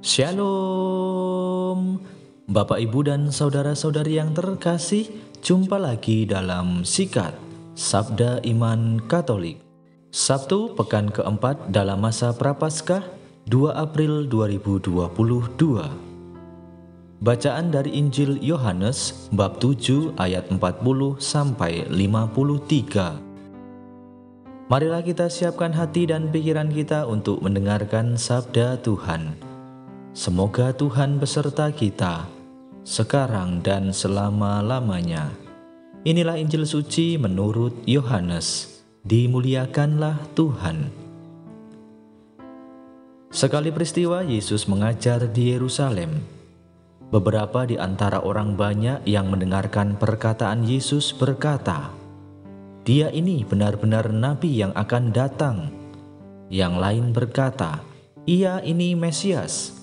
Shalom, Bapak Ibu dan saudara-saudari yang terkasih, jumpa lagi dalam Sikat Sabda Iman Katolik. Sabtu pekan keempat dalam masa Prapaskah 2 April 2022. Bacaan dari Injil Yohanes bab 7 ayat 40 sampai 53. Marilah kita siapkan hati dan pikiran kita untuk mendengarkan sabda Tuhan. Semoga Tuhan beserta kita, sekarang dan selama-lamanya. Inilah Injil suci menurut Yohanes. Dimuliakanlah Tuhan. Sekali peristiwa Yesus mengajar di Yerusalem. Beberapa di antara orang banyak yang mendengarkan perkataan Yesus berkata, "Dia ini benar-benar nabi yang akan datang." Yang lain berkata, "Ia ini Mesias."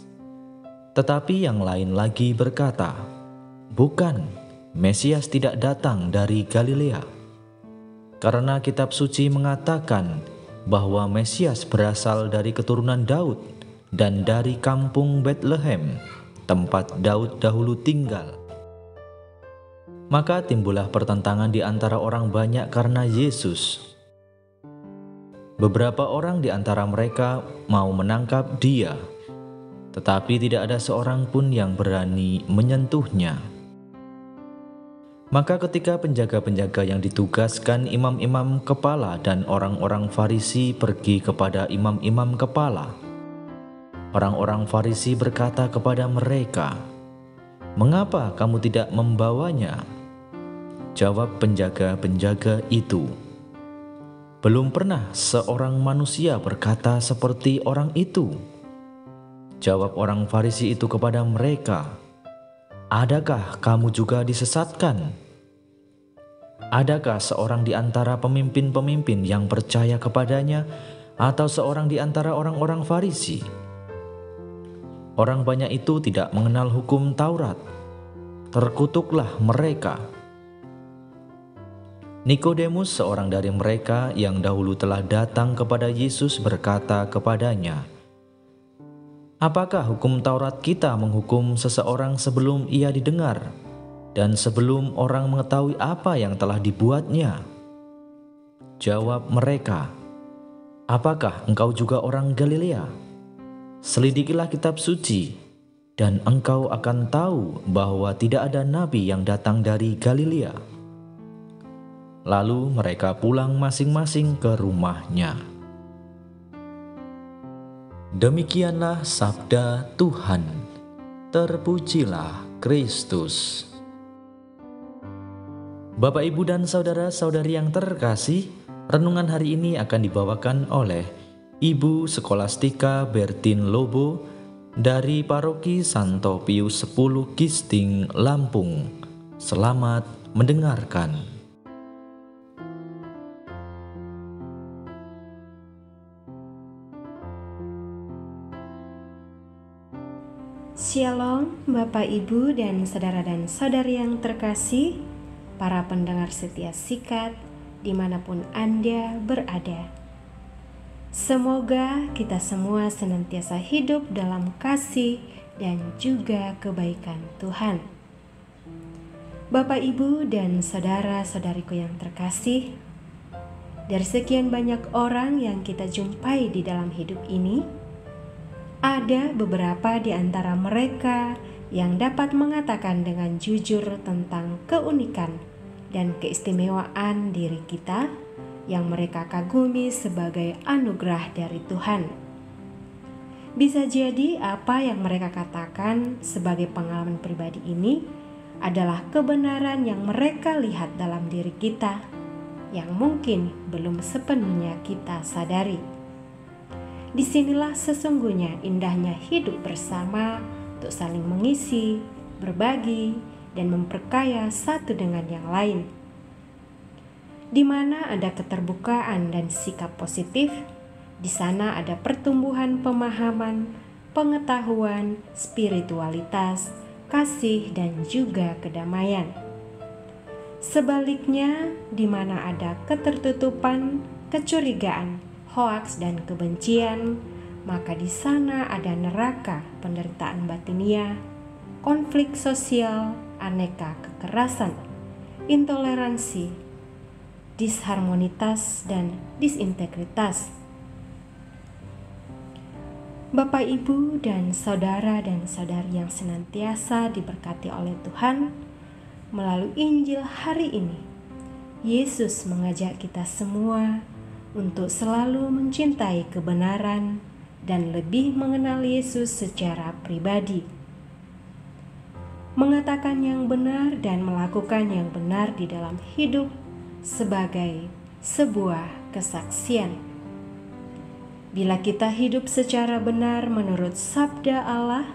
Tetapi yang lain lagi berkata, "Bukan, Mesias tidak datang dari Galilea. Karena kitab suci mengatakan bahwa Mesias berasal dari keturunan Daud dan dari kampung Betlehem, tempat Daud dahulu tinggal." Maka timbullah pertentangan di antara orang banyak karena Yesus. Beberapa orang di antara mereka mau menangkap Dia, tetapi tidak ada seorang pun yang berani menyentuhnya. Maka ketika penjaga-penjaga yang ditugaskan imam-imam kepala dan orang-orang Farisi pergi kepada imam-imam kepala, orang-orang Farisi berkata kepada mereka, "Mengapa kamu tidak membawanya?" Jawab penjaga-penjaga itu, "Belum pernah seorang manusia berkata seperti orang itu." Jawab orang Farisi itu kepada mereka, "Adakah kamu juga disesatkan? Adakah seorang di antara pemimpin-pemimpin yang percaya kepadanya atau seorang di antara orang-orang Farisi?" Orang banyak itu tidak mengenal hukum Taurat. Terkutuklah mereka. Nikodemus, seorang dari mereka yang dahulu telah datang kepada Yesus, berkata kepadanya, "Apakah hukum Taurat kita menghukum seseorang sebelum ia didengar dan sebelum orang mengetahui apa yang telah dibuatnya?" Jawab mereka, "Apakah engkau juga orang Galilea? Selidikilah kitab suci, dan engkau akan tahu bahwa tidak ada nabi yang datang dari Galilea." Lalu mereka pulang masing-masing ke rumahnya. Demikianlah sabda Tuhan. Terpujilah Kristus. Bapak, Ibu, dan saudara-saudari yang terkasih, renungan hari ini akan dibawakan oleh Ibu Skolastika Bertin Lobo dari Paroki Santo Pius X Gisting, Lampung. Selamat mendengarkan. Shalom Bapak, Ibu, dan saudara dan saudari yang terkasih, para pendengar setia Sikat dimanapun Anda berada. Semoga kita semua senantiasa hidup dalam kasih dan juga kebaikan Tuhan. Bapak, Ibu, dan saudara-saudariku yang terkasih, dari sekian banyak orang yang kita jumpai di dalam hidup ini, ada beberapa di antara mereka yang dapat mengatakan dengan jujur tentang keunikan dan keistimewaan diri kita yang mereka kagumi sebagai anugerah dari Tuhan. Bisa jadi apa yang mereka katakan sebagai pengalaman pribadi ini adalah kebenaran yang mereka lihat dalam diri kita yang mungkin belum sepenuhnya kita sadari. Disinilah sesungguhnya indahnya hidup bersama untuk saling mengisi, berbagi, dan memperkaya satu dengan yang lain. Di mana ada keterbukaan dan sikap positif, di sana ada pertumbuhan pemahaman, pengetahuan, spiritualitas, kasih, dan juga kedamaian. Sebaliknya, di mana ada ketertutupan, kecurigaan, hoaks, dan kebencian, maka di sana ada neraka, penderitaan batinia, konflik sosial, aneka kekerasan, intoleransi, disharmonitas, dan disintegritas. Bapak, Ibu, dan saudari yang senantiasa diberkati oleh Tuhan, melalui Injil hari ini, Yesus mengajak kita semua untuk selalu mencintai kebenaran dan lebih mengenal Yesus secara pribadi. Mengatakan yang benar dan melakukan yang benar di dalam hidup sebagai sebuah kesaksian. Bila kita hidup secara benar menurut sabda Allah,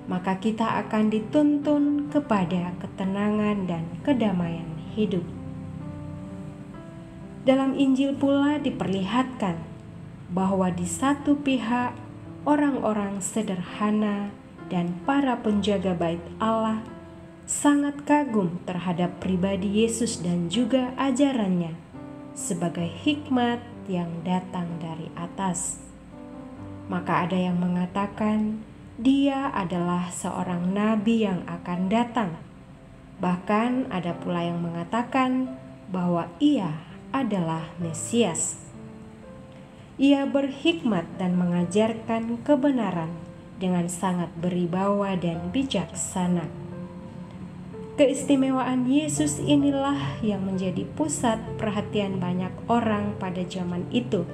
maka kita akan dituntun kepada ketenangan dan kedamaian hidup. Dalam Injil pula diperlihatkan bahwa di satu pihak orang-orang sederhana dan para penjaga bait Allah sangat kagum terhadap pribadi Yesus dan juga ajarannya sebagai hikmat yang datang dari atas. Maka ada yang mengatakan dia adalah seorang nabi yang akan datang. Bahkan ada pula yang mengatakan bahwa ia adalah Mesias. Ia berhikmat dan mengajarkan kebenaran dengan sangat berwibawa dan bijaksana. Keistimewaan Yesus inilah yang menjadi pusat perhatian banyak orang pada zaman itu.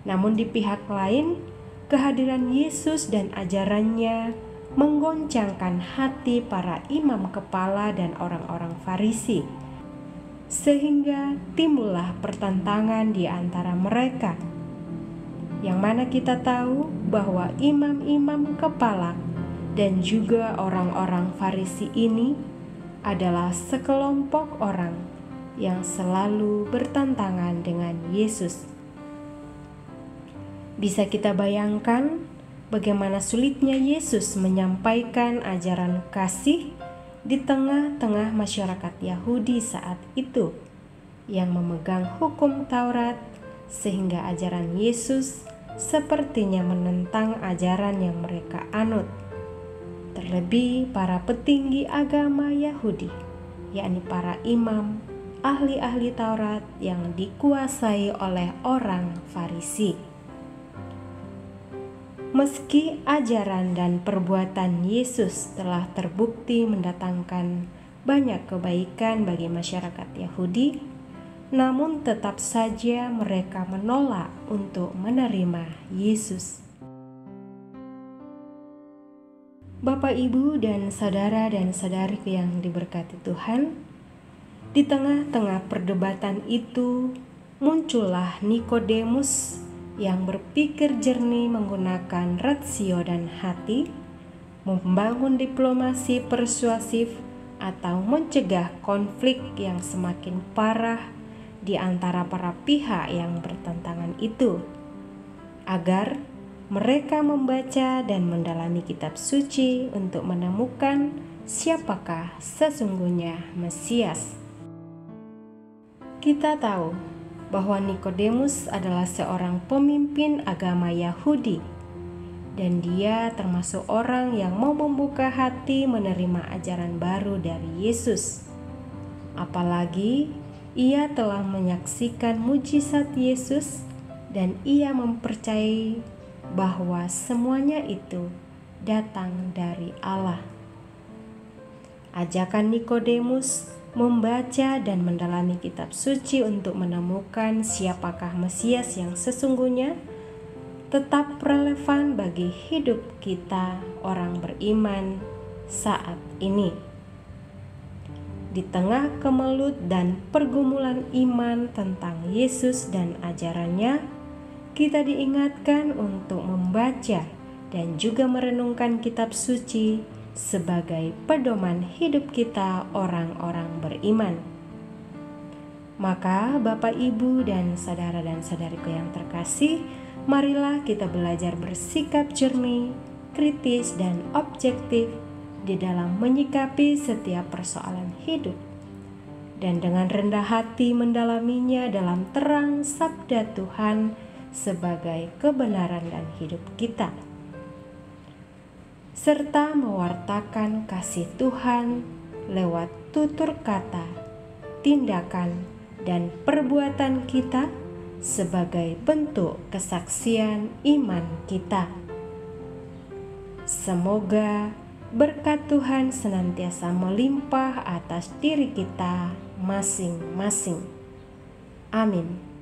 Namun di pihak lain, kehadiran Yesus dan ajarannya menggoncangkan hati para imam kepala dan orang-orang Farisi, sehingga timbullah pertentangan di antara mereka, yang mana kita tahu bahwa imam-imam kepala dan juga orang-orang Farisi ini adalah sekelompok orang yang selalu bertentangan dengan Yesus. Bisa kita bayangkan bagaimana sulitnya Yesus menyampaikan ajaran kasih di tengah-tengah masyarakat Yahudi saat itu yang memegang hukum Taurat, sehingga ajaran Yesus sepertinya menentang ajaran yang mereka anut. Terlebih para petinggi agama Yahudi, yakni para imam, ahli-ahli Taurat yang dikuasai oleh orang Farisi. Meski ajaran dan perbuatan Yesus telah terbukti mendatangkan banyak kebaikan bagi masyarakat Yahudi, namun tetap saja mereka menolak untuk menerima Yesus. Bapak, Ibu, dan saudariku yang diberkati Tuhan, di tengah-tengah perdebatan itu muncullah Nikodemus yang berpikir jernih menggunakan rasio dan hati, membangun diplomasi persuasif atau mencegah konflik yang semakin parah di antara para pihak yang bertentangan itu, agar mereka membaca dan mendalami kitab suci untuk menemukan siapakah sesungguhnya Mesias. Kita tahu bahwa Nikodemus adalah seorang pemimpin agama Yahudi, dan dia termasuk orang yang mau membuka hati menerima ajaran baru dari Yesus. Apalagi ia telah menyaksikan mujizat Yesus dan ia mempercayai bahwa semuanya itu datang dari Allah. Ajakan Nikodemus membaca dan mendalami kitab suci untuk menemukan siapakah Mesias yang sesungguhnya tetap relevan bagi hidup kita orang beriman saat ini. Di tengah kemelut dan pergumulan iman tentang Yesus dan ajarannya, kita diingatkan untuk membaca dan juga merenungkan kitab suci sebagai pedoman hidup kita orang-orang beriman. Maka Bapak, Ibu, dan saudariku yang terkasih, marilah kita belajar bersikap jernih, kritis, dan objektif di dalam menyikapi setiap persoalan hidup, dan dengan rendah hati mendalaminya dalam terang sabda Tuhan sebagai kebenaran dan hidup kita, serta mewartakan kasih Tuhan lewat tutur kata, tindakan, dan perbuatan kita sebagai bentuk kesaksian iman kita. Semoga berkat Tuhan senantiasa melimpah atas diri kita masing-masing. Amin.